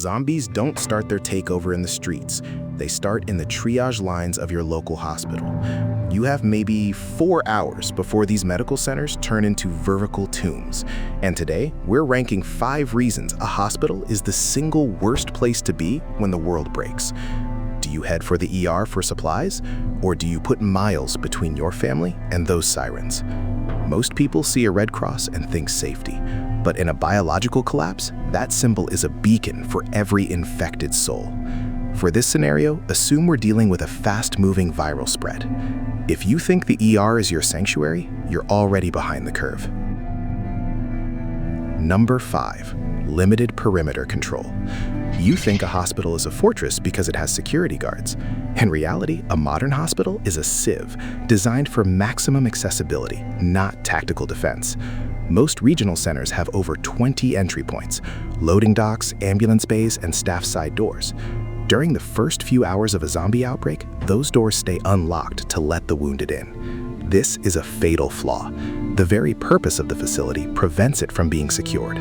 Zombies don't start their takeover in the streets. They start in the triage lines of your local hospital. You have maybe 4 hours before these medical centers turn into vertical tombs. And today, we're ranking 5 reasons a hospital is the single worst place to be when the world breaks. Do you head for the ER for supplies? Or do you put miles between your family and those sirens? Most people see a red cross and think safety. But in a biological collapse, that symbol is a beacon for every infected soul. For this scenario, assume we're dealing with a fast-moving viral spread. If you think the ER is your sanctuary, you're already behind the curve. Number 5, limited perimeter control. You think a hospital is a fortress because it has security guards. In reality, a modern hospital is a sieve designed for maximum accessibility, not tactical defense. Most regional centers have over 20 entry points, loading docks, ambulance bays, and staff side doors. During the first few hours of a zombie outbreak, those doors stay unlocked to let the wounded in. This is a fatal flaw. The very purpose of the facility prevents it from being secured.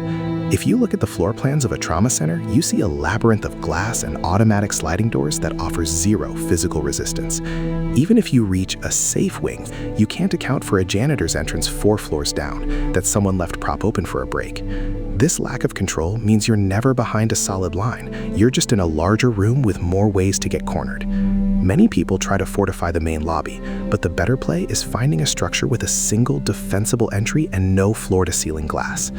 If you look at the floor plans of a trauma center, you see a labyrinth of glass and automatic sliding doors that offers zero physical resistance. Even if you reach a safe wing, you can't account for a janitor's entrance 4 floors down that someone left prop open for a break. This lack of control means you're never behind a solid line. You're just in a larger room with more ways to get cornered. Many people try to fortify the main lobby, but the better play is finding a structure with a single defensible entry and no floor-to-ceiling glass.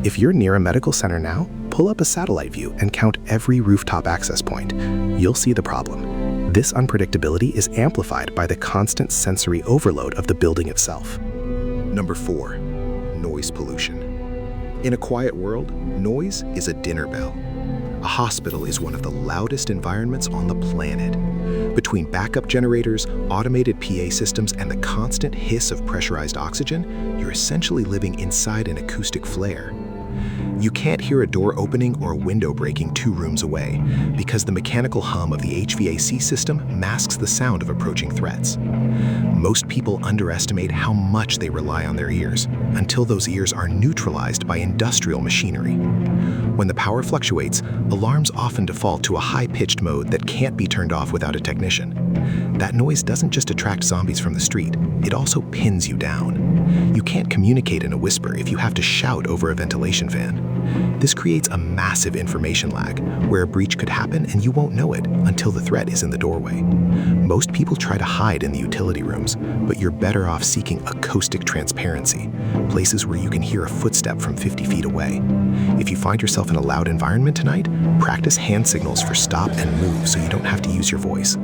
If you're near a medical center now, pull up a satellite view and count every rooftop access point. You'll see the problem. This unpredictability is amplified by the constant sensory overload of the building itself. Number 4, noise pollution. In a quiet world, noise is a dinner bell. A hospital is one of the loudest environments on the planet. Between backup generators, automated PA systems, and the constant hiss of pressurized oxygen, you're essentially living inside an acoustic flare. You can't hear a door opening or a window breaking 2 rooms away because the mechanical hum of the HVAC system masks the sound of approaching threats. Most people underestimate how much they rely on their ears until those ears are neutralized by industrial machinery. When the power fluctuates, alarms often default to a high-pitched mode that can't be turned off without a technician. That noise doesn't just attract zombies from the street, it also pins you down. You can't communicate in a whisper if you have to shout over a ventilation fan. This creates a massive information lag, where a breach could happen and you won't know it until the threat is in the doorway. Most people try to hide in the utility rooms, but you're better off seeking acoustic transparency, places where you can hear a footstep from 50 feet away. If you find yourself in a loud environment tonight, practice hand signals for stop and move so you don't have to use your voice.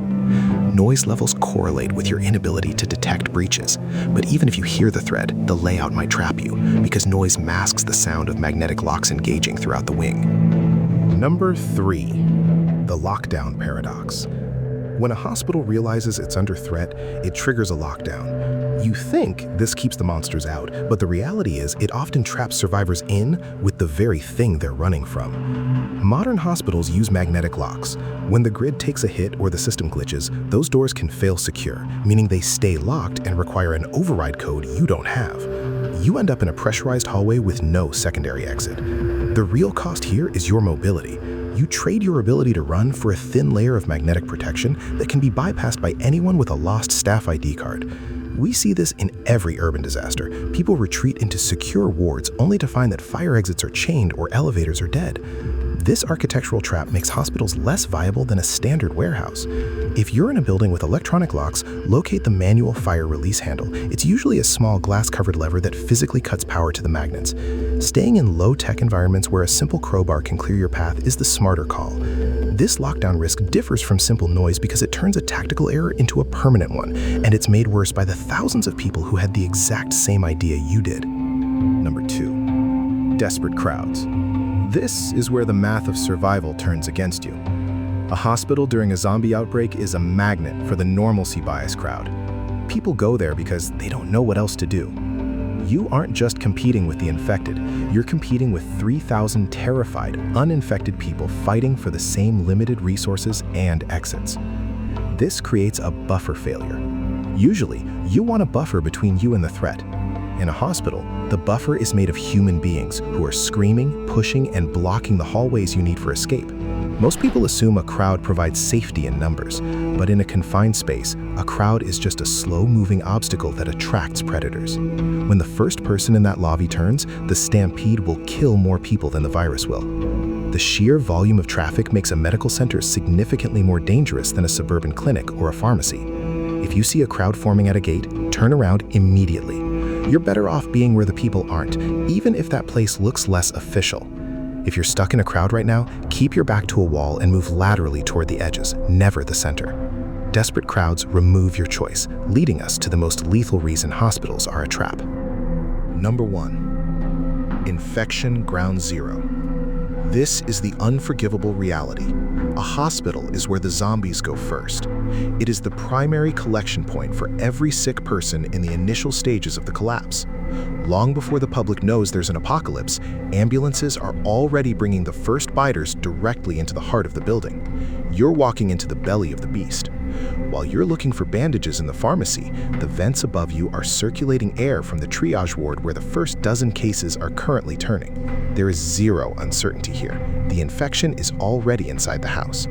Noise levels correlate with your inability to detect breaches, but even if you hear the threat, the layout might trap you because noise masks the sound of magnetic locks engaging throughout the wing. Number 3, the lockdown paradox. When a hospital realizes it's under threat, it triggers a lockdown. You think this keeps the monsters out, but the reality is it often traps survivors in with the very thing they're running from. Modern hospitals use magnetic locks. When the grid takes a hit or the system glitches, those doors can fail secure, meaning they stay locked and require an override code you don't have. You end up in a pressurized hallway with no secondary exit. The real cost here is your mobility. You trade your ability to run for a thin layer of magnetic protection that can be bypassed by anyone with a lost staff ID card. We see this in every urban disaster. People retreat into secure wards only to find that fire exits are chained or elevators are dead. This architectural trap makes hospitals less viable than a standard warehouse. If you're in a building with electronic locks, locate the manual fire release handle. It's usually a small glass-covered lever that physically cuts power to the magnets. Staying in low-tech environments where a simple crowbar can clear your path is the smarter call. This lockdown risk differs from simple noise because it turns a tactical error into a permanent one, and it's made worse by the thousands of people who had the exact same idea you did. Number 2, desperate crowds. This is where the math of survival turns against you. A hospital during a zombie outbreak is a magnet for the normalcy bias crowd. People go there because they don't know what else to do. You aren't just competing with the infected, you're competing with 3,000 terrified, uninfected people fighting for the same limited resources and exits. This creates a buffer failure. Usually, you want a buffer between you and the threat. In a hospital, the buffer is made of human beings who are screaming, pushing, and blocking the hallways you need for escape. Most people assume a crowd provides safety in numbers, but in a confined space, a crowd is just a slow-moving obstacle that attracts predators. When the first person in that lobby turns, the stampede will kill more people than the virus will. The sheer volume of traffic makes a medical center significantly more dangerous than a suburban clinic or a pharmacy. If you see a crowd forming at a gate, turn around immediately. You're better off being where the people aren't, even if that place looks less official. If you're stuck in a crowd right now, keep your back to a wall and move laterally toward the edges, never the center. Desperate crowds remove your choice, leading us to the most lethal reason hospitals are a trap. Number 1. Infection ground zero. This is the unforgivable reality. A hospital is where the zombies go first. It is the primary collection point for every sick person in the initial stages of the collapse. Long before the public knows there's an apocalypse, ambulances are already bringing the first biters directly into the heart of the building. You're walking into the belly of the beast. While you're looking for bandages in the pharmacy, the vents above you are circulating air from the triage ward where the first dozen cases are currently turning. There is zero uncertainty here. The infection is already inside the house.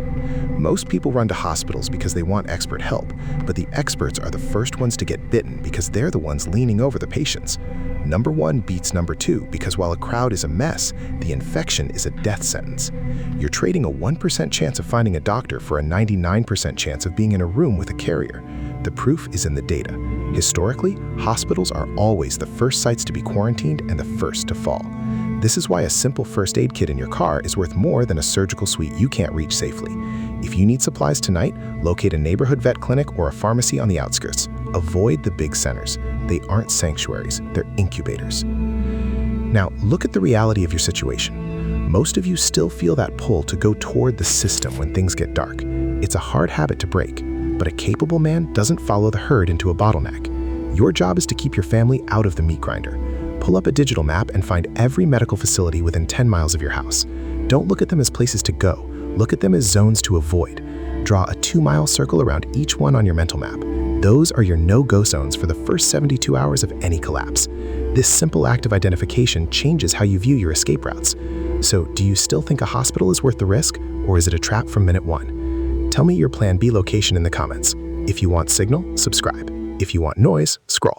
Most people run to hospitals because they want expert help, but the experts are the first ones to get bitten because they're the ones leaning over the patients. Number 1 beats number 2 because while a crowd is a mess, the infection is a death sentence. You're trading a 1% chance of finding a doctor for a 99% chance of being in a room with a carrier. The proof is in the data. Historically, hospitals are always the first sites to be quarantined and the first to fall. This is why a simple first aid kit in your car is worth more than a surgical suite you can't reach safely. If you need supplies tonight, locate a neighborhood vet clinic or a pharmacy on the outskirts. Avoid the big centers. They aren't sanctuaries, they're incubators. Now, look at the reality of your situation. Most of you still feel that pull to go toward the system when things get dark. It's a hard habit to break, but a capable man doesn't follow the herd into a bottleneck. Your job is to keep your family out of the meat grinder. Pull up a digital map and find every medical facility within 10 miles of your house. Don't look at them as places to go. Look at them as zones to avoid. Draw a 2-mile circle around each one on your mental map. Those are your no-go zones for the first 72 hours of any collapse. This simple act of identification changes how you view your escape routes. So, do you still think a hospital is worth the risk, or is it a trap from minute 1? Tell me your plan B location in the comments. If you want signal, subscribe. If you want noise, scroll.